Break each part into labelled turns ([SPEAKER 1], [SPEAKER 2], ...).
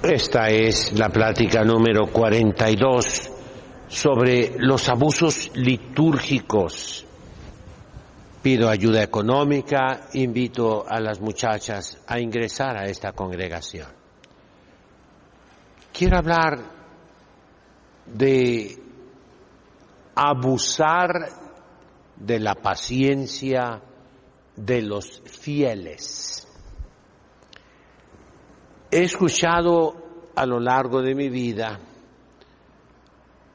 [SPEAKER 1] Esta es la plática número 42 sobre los abusos litúrgicos. Pido ayuda económica, invito a las muchachas a ingresar a esta congregación. Quiero hablar de abusar de la paciencia de los fieles. He escuchado a lo largo de mi vida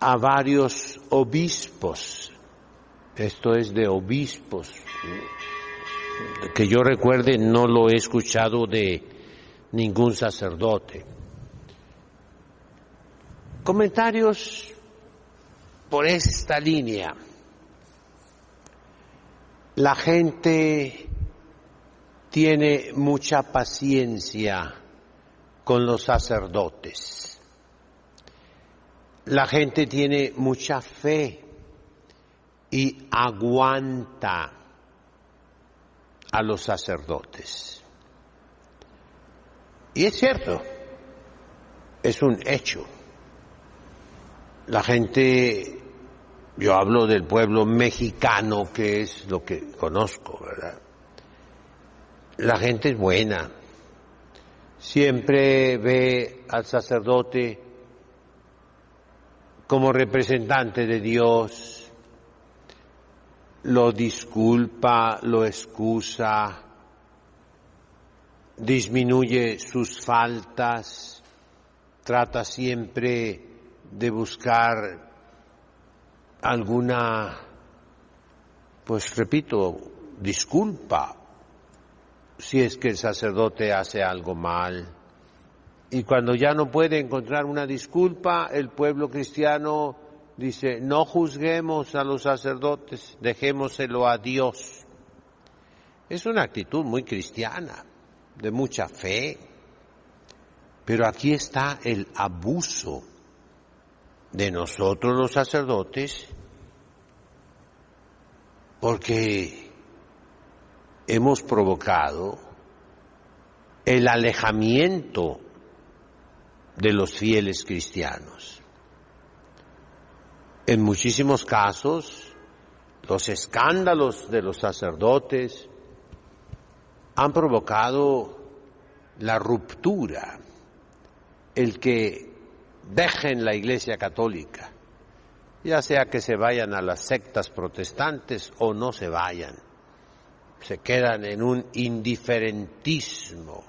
[SPEAKER 1] a varios obispos, esto es de obispos, que yo recuerde no lo he escuchado de ningún sacerdote. Comentarios por esta línea. La gente tiene mucha paciencia con los sacerdotes. La gente tiene mucha fe y aguanta a los sacerdotes. Y es cierto, es un hecho. La gente, yo hablo del pueblo mexicano, que es lo que conozco, ¿verdad? La gente es buena. Siempre ve al sacerdote como representante de Dios, lo disculpa, lo excusa, disminuye sus faltas, trata siempre de buscar alguna, pues repito, disculpa si es que el sacerdote hace algo mal. Y cuando ya no puede encontrar una disculpa, el pueblo cristiano dice, no juzguemos a los sacerdotes, dejémoselo a Dios. Es una actitud muy cristiana, de mucha fe. Pero aquí está el abuso de nosotros los sacerdotes, porque hemos provocado el alejamiento de los fieles cristianos. En muchísimos casos, los escándalos de los sacerdotes han provocado la ruptura, el que dejen la Iglesia Católica, ya sea que se vayan a las sectas protestantes o no se vayan. Se quedan en un indiferentismo,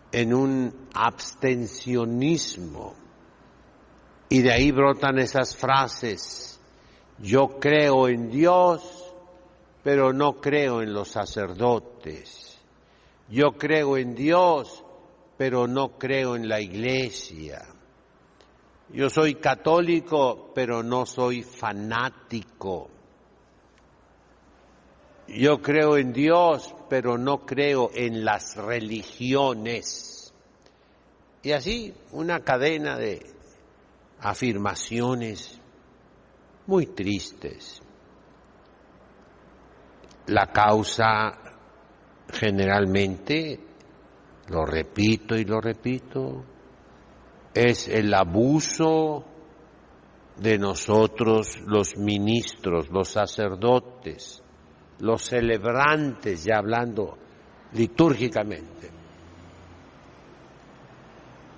[SPEAKER 1] en un abstencionismo, y de ahí brotan esas frases: yo creo en Dios, pero no creo en los sacerdotes. Yo creo en Dios, pero no creo en la Iglesia. Yo soy católico, pero no soy fanático. Yo creo en Dios, pero no creo en las religiones. Y así una cadena de afirmaciones muy tristes. La causa generalmente, lo repito y lo repito, es el abuso de nosotros los ministros, los sacerdotes, los celebrantes, ya hablando litúrgicamente.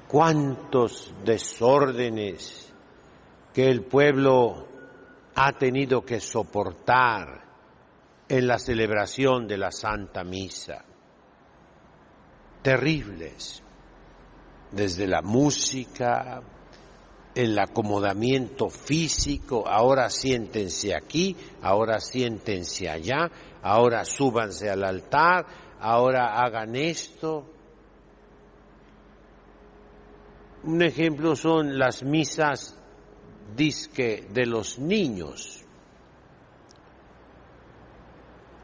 [SPEAKER 1] Cuántos desórdenes que el pueblo ha tenido que soportar en la celebración de la Santa Misa. Terribles, desde la música, el acomodamiento físico, ahora siéntense aquí, ahora siéntense allá, ahora súbanse al altar, ahora hagan esto. Un ejemplo son las misas disque de los niños,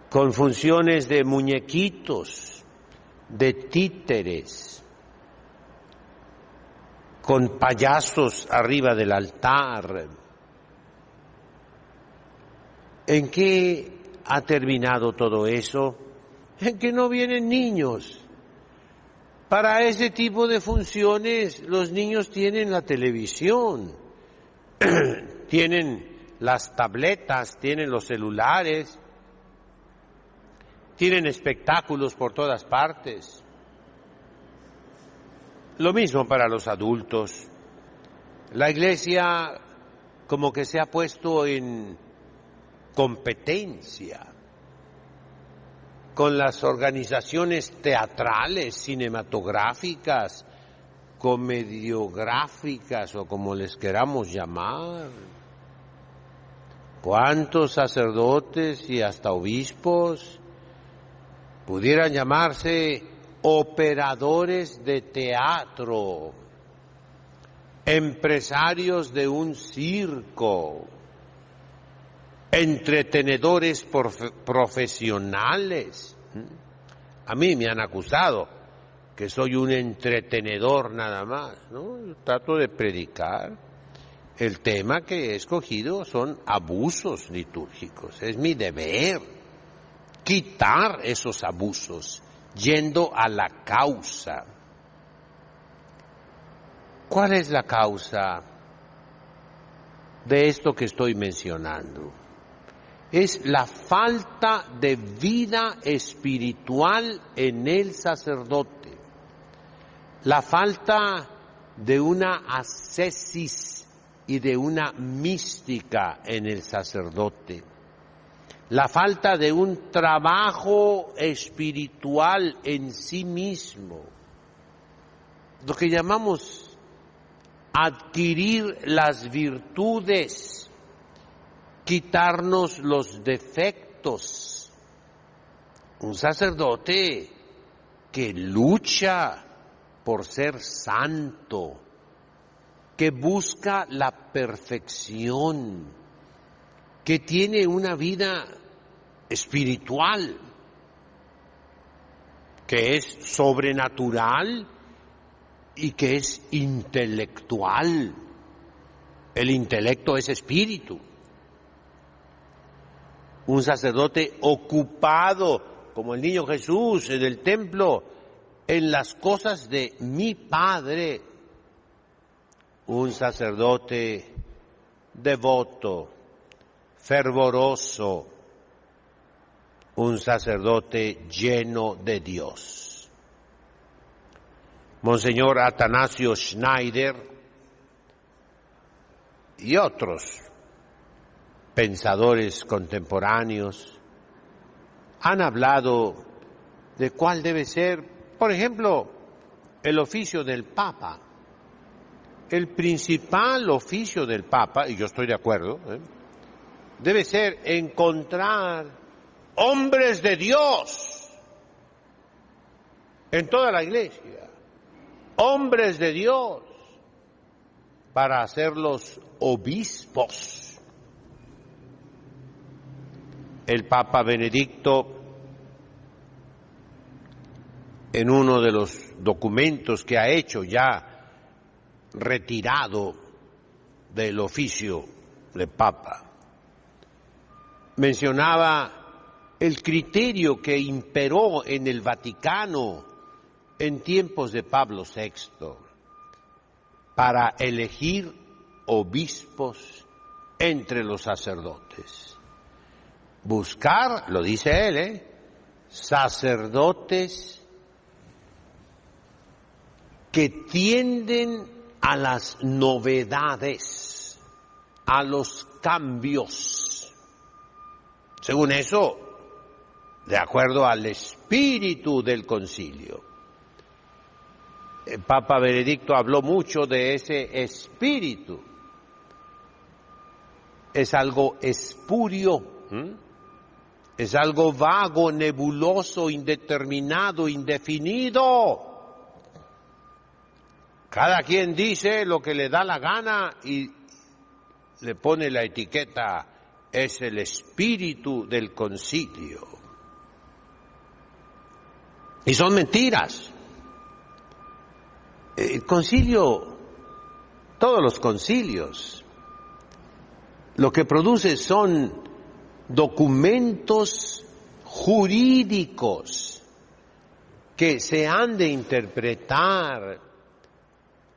[SPEAKER 1] con funciones de muñequitos, de títeres, con payasos arriba del altar. ¿En qué ha terminado todo eso? En que no vienen niños. Para ese tipo de funciones los niños tienen la televisión, tienen las tabletas, tienen los celulares, tienen espectáculos por todas partes. Lo mismo para los adultos. La Iglesia como que se ha puesto en competencia con las organizaciones teatrales, cinematográficas, comediográficas o como les queramos llamar. ¿Cuántos sacerdotes y hasta obispos pudieran llamarse operadores de teatro, empresarios de un circo, entretenedores profesionales? A mí me han acusado que soy un entretenedor nada más, ¿no? Yo trato de predicar. El tema que he escogido son abusos litúrgicos. Es mi deber quitar esos abusos, yendo a la causa. ¿Cuál es la causa de esto que estoy mencionando? Es la falta de vida espiritual en el sacerdote, la falta de una ascesis y de una mística en el sacerdote, la falta de un trabajo espiritual en sí mismo, lo que llamamos adquirir las virtudes, quitarnos los defectos. Un sacerdote que lucha por ser santo, que busca la perfección, que tiene una vida espiritual, que es sobrenatural y que es intelectual. El intelecto es espíritu. Un sacerdote ocupado, como el niño Jesús en el templo, en las cosas de mi Padre. Un sacerdote devoto, fervoroso, un sacerdote lleno de Dios. Monseñor Atanasio Schneider y otros pensadores contemporáneos han hablado de cuál debe ser, por ejemplo, el oficio del Papa. El principal oficio del Papa, y yo estoy de acuerdo, debe ser encontrar hombres de Dios en toda la Iglesia, hombres de Dios, para hacerlos obispos. El Papa Benedicto, en uno de los documentos que ha hecho ya retirado del oficio de Papa, mencionaba el criterio que imperó en el Vaticano en tiempos de Pablo VI para elegir obispos entre los sacerdotes. Buscar, lo dice él, sacerdotes que tienden a las novedades, a los cambios. Según eso, de acuerdo al espíritu del concilio. El Papa Benedicto habló mucho de ese espíritu. Es algo espurio, es algo vago, nebuloso, indeterminado, indefinido. Cada quien dice lo que le da la gana y le pone la etiqueta, es el espíritu del concilio. Y son mentiras. El concilio, todos los concilios, lo que produce son documentos jurídicos que se han de interpretar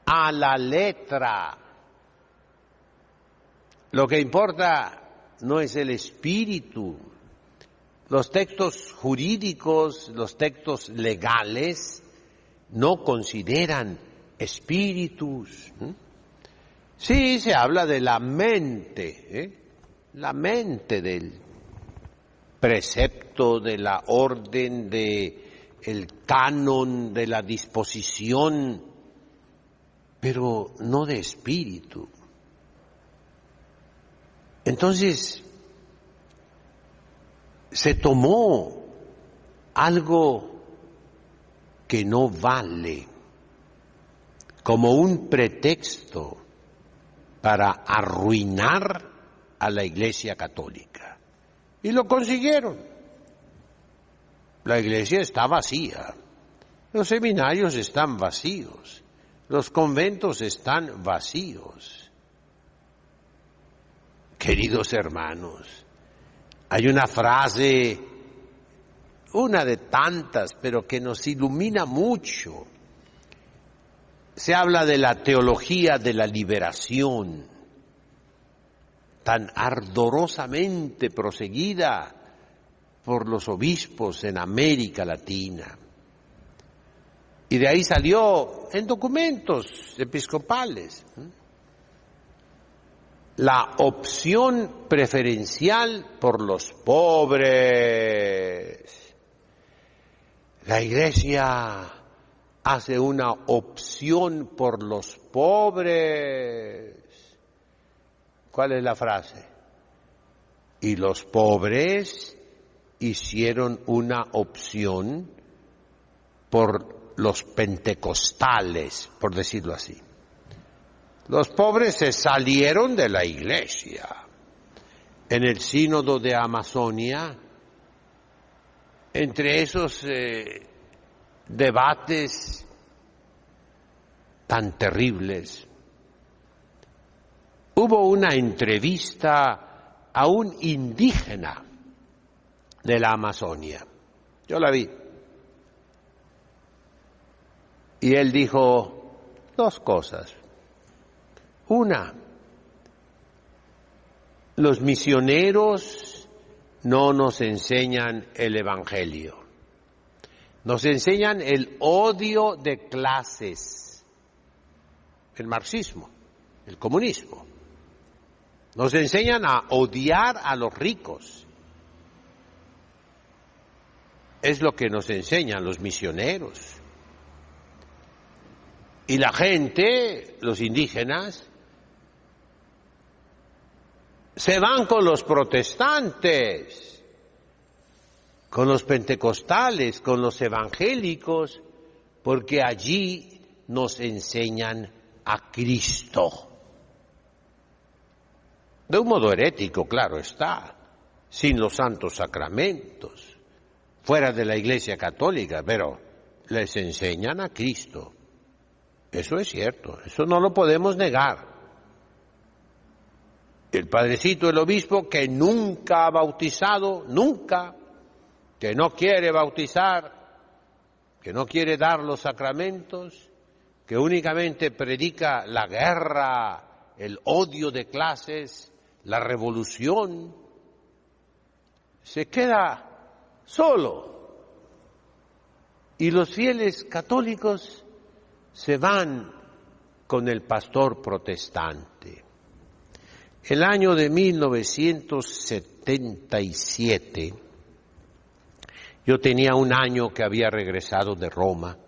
[SPEAKER 1] a la letra. Lo que importa no es el espíritu. Los textos jurídicos, los textos legales, no consideran espíritus. Sí, se habla de la mente, la mente del precepto, de la orden, del canon, de la disposición, pero no de espíritu. Entonces, se tomó algo que no vale como un pretexto para arruinar a la Iglesia Católica. Y lo consiguieron. La Iglesia está vacía, los seminarios están vacíos, los conventos están vacíos. Queridos hermanos, hay una frase, una de tantas, pero que nos ilumina mucho. Se habla de la teología de la liberación, tan ardorosamente proseguida por los obispos en América Latina. Y de ahí salió en documentos episcopales la opción preferencial por los pobres. La Iglesia hace una opción por los pobres. ¿Cuál es la frase? Y los pobres hicieron una opción por los pentecostales, por decirlo así. Los pobres se salieron de la Iglesia. En el sínodo de Amazonia, entre esos debates tan terribles, hubo una entrevista a un indígena de la Amazonia. Yo la vi. Y él dijo dos cosas. Una, los misioneros no nos enseñan el Evangelio. Nos enseñan el odio de clases, el marxismo, el comunismo. Nos enseñan a odiar a los ricos. Es lo que nos enseñan los misioneros. Y la gente, los indígenas, se van con los protestantes, con los pentecostales, con los evangélicos, porque allí nos enseñan a Cristo. De un modo herético, claro está, sin los santos sacramentos, fuera de la Iglesia Católica, pero les enseñan a Cristo. Eso es cierto, eso no lo podemos negar. El padrecito, el obispo, que nunca ha bautizado, nunca, que no quiere bautizar, que no quiere dar los sacramentos, que únicamente predica la guerra, el odio de clases, la revolución, se queda solo. Y los fieles católicos se van con el pastor protestante. El año de 1977, yo tenía un año que había regresado de Roma,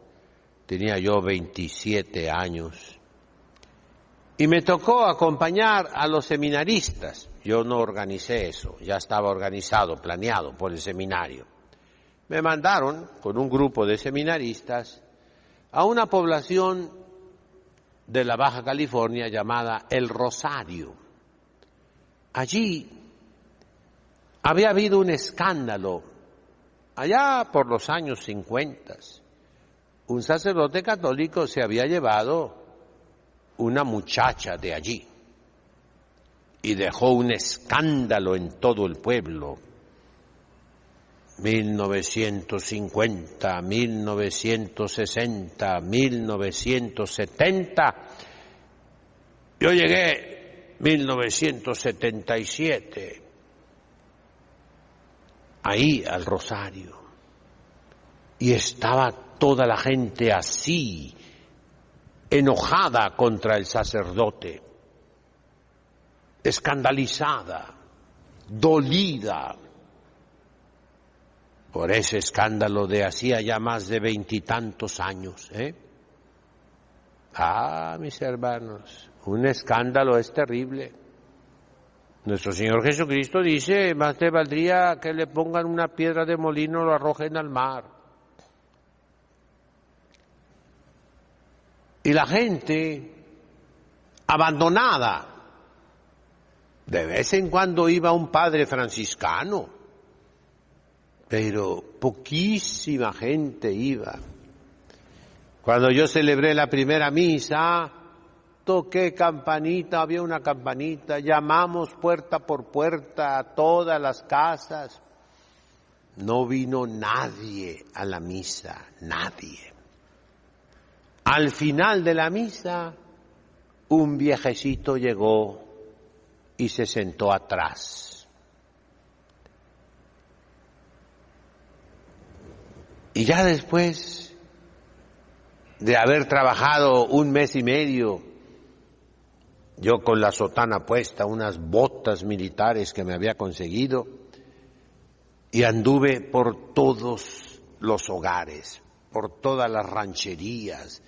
[SPEAKER 1] tenía yo 27 años, y me tocó acompañar a los seminaristas. Yo no organicé eso, ya estaba organizado, planeado por el seminario. Me mandaron con un grupo de seminaristas a una población de la Baja California llamada El Rosario. Allí había habido un escándalo, allá por los años 50. Un sacerdote católico se había llevado una muchacha de allí y dejó un escándalo en todo el pueblo. 1950, 1960, 1970. Yo llegué 1977, ahí al Rosario, y estaba toda la gente así, enojada contra el sacerdote, escandalizada, dolida por ese escándalo de hacía ya más de 20 y tantos años. Mis hermanos, un escándalo es terrible. Nuestro Señor Jesucristo dice, más te valdría que le pongan una piedra de molino y lo arrojen al mar. Y la gente abandonada. De vez en cuando iba un padre franciscano, pero poquísima gente iba. Cuando yo celebré la primera misa, toqué campanita, había una campanita, llamamos puerta por puerta a todas las casas. No vino nadie a la misa, nadie. Al final de la misa, un viejecito llegó y se sentó atrás. Y ya después de haber trabajado un mes y medio, yo con la sotana puesta, unas botas militares que me había conseguido, y anduve por todos los hogares, por todas las rancherías,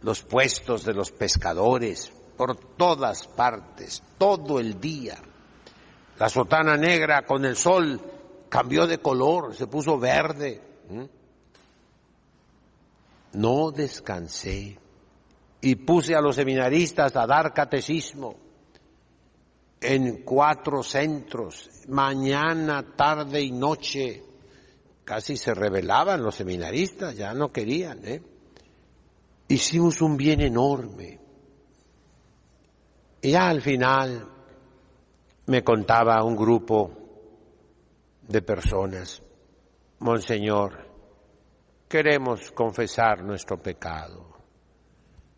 [SPEAKER 1] los puestos de los pescadores, por todas partes, todo el día. La sotana negra con el sol cambió de color, se puso verde. No descansé y puse a los seminaristas a dar catecismo en 4 centros, mañana, tarde y noche. Casi se rebelaban los seminaristas, ya no querían. Hicimos un bien enorme. Y ya al final me contaba un grupo de personas, Monseñor, queremos confesar nuestro pecado.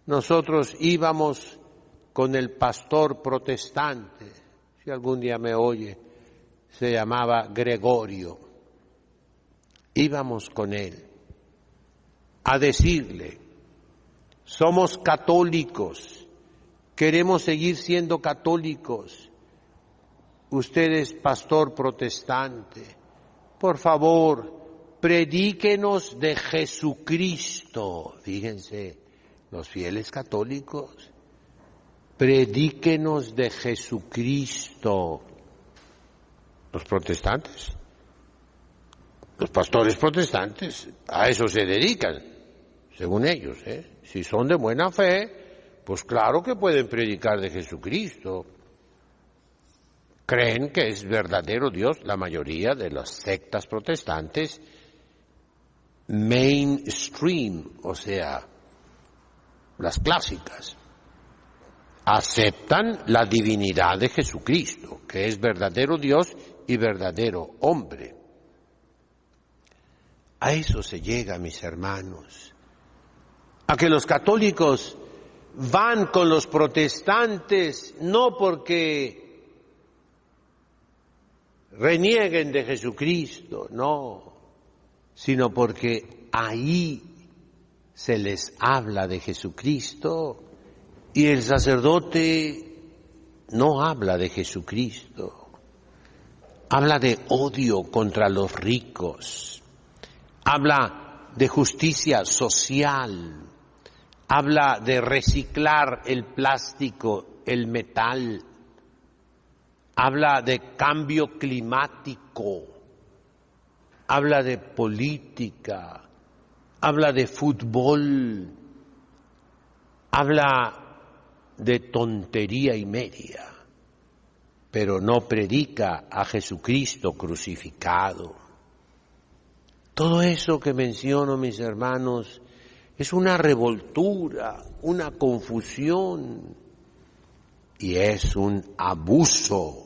[SPEAKER 1] Nosotros íbamos con el pastor protestante, si algún día me oye, se llamaba Gregorio. Íbamos con él a decirle, somos católicos, queremos seguir siendo católicos. Usted es pastor protestante. Por favor, predíquenos de Jesucristo. Fíjense, los fieles católicos, predíquenos de Jesucristo. Los protestantes, los pastores protestantes, a eso se dedican, según ellos. Si son de buena fe, pues claro que pueden predicar de Jesucristo. Creen que es verdadero Dios. La mayoría de las sectas protestantes mainstream, o sea, las clásicas, aceptan la divinidad de Jesucristo, que es verdadero Dios y verdadero hombre. A eso se llega, mis hermanos, a que los católicos van con los protestantes no porque renieguen de Jesucristo, no, sino porque ahí se les habla de Jesucristo y el sacerdote no habla de Jesucristo, habla de odio contra los ricos, habla de justicia social, habla de reciclar el plástico, el metal, habla de cambio climático, habla de política, habla de fútbol, habla de tontería y media, pero no predica a Jesucristo crucificado. Todo eso que menciono, mis hermanos, es una revoltura, una confusión y es un abuso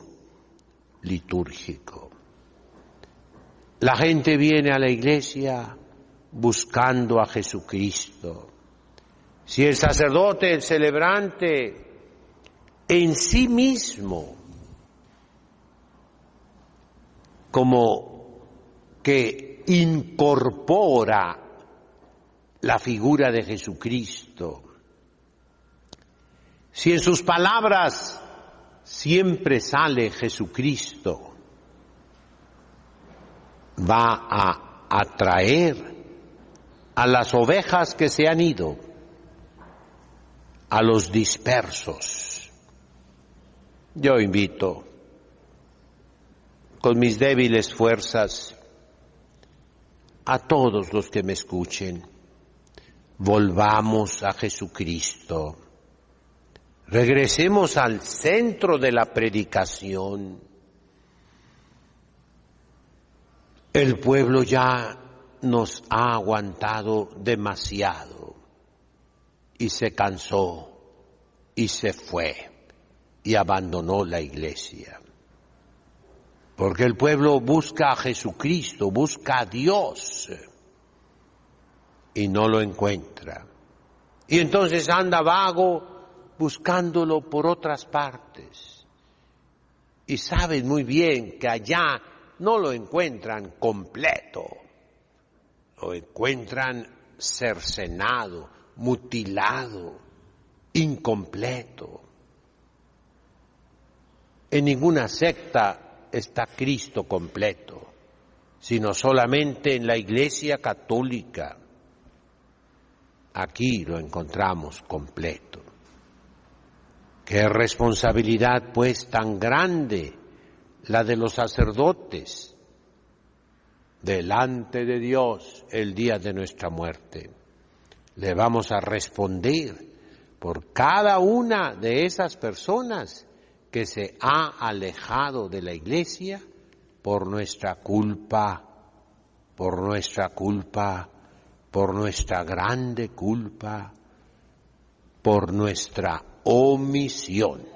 [SPEAKER 1] litúrgico. La gente viene a la iglesia buscando a Jesucristo. Si el sacerdote, el celebrante, en sí mismo, como que incorpora la figura de Jesucristo, si en sus palabras siempre sale Jesucristo, va a atraer a las ovejas que se han ido, a los dispersos. Yo invito, con mis débiles fuerzas, a todos los que me escuchen, volvamos a Jesucristo, regresemos al centro de la predicación. El pueblo ya nos ha aguantado demasiado y se cansó y se fue y abandonó la iglesia. Porque el pueblo busca a Jesucristo, busca a Dios y no lo encuentra. Y entonces anda vago buscándolo por otras partes. Y saben muy bien que allá no lo encuentran completo, lo encuentran cercenado, mutilado, incompleto. En ninguna secta está Cristo completo, sino solamente en la Iglesia Católica. Aquí lo encontramos completo. Qué responsabilidad pues tan grande la de los sacerdotes delante de Dios el día de nuestra muerte. Le vamos a responder por cada una de esas personas que se ha alejado de la iglesia por nuestra culpa, por nuestra grande culpa, por nuestra omisión.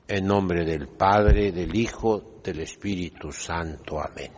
[SPEAKER 1] En nombre del Padre, del Hijo, del Espíritu Santo. Amén.